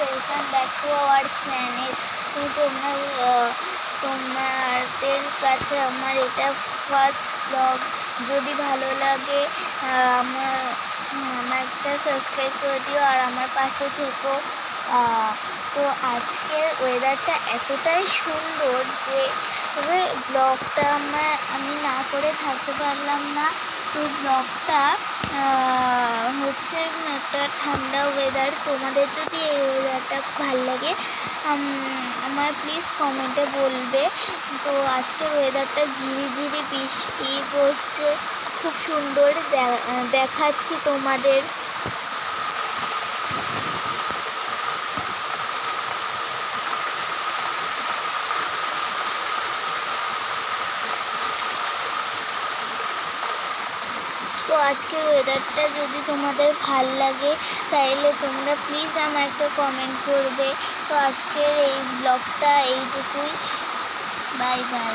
Welcome back to our channel. তোমাদের কাছে আমার এটা ফার্স্ট ব্লগ। যদি ভালো লাগে আমারটা সাবস্ক্রাইব করে দিও আর আমার পাশে থেকো। তো আজকের ওয়েদারটা এতটাই সুন্দর যে ব্লগটা আমি না করে থাকতে পারলাম না। তো ব্লগটা হচ্ছে একটা ঠান্ডা ওয়েদার। তোমাদের যদি এই ওয়েদারটা ভালো লাগে আমার প্লিজ কমেন্টে বলবে। তো আজকের ওয়েদারটা ঝিরিঝিরি বৃষ্টি পড়ছে, খুব সুন্দর দেখাচ্ছি তোমাদের। তো আজকের ওয়েদারটা যদি তোমাদের ভাল লাগে তাইলে তোমরা প্লিজ আমার একটা কমেন্ট করবে। তো আজকের এই ব্লগটা এইটুকুই। Bye bye.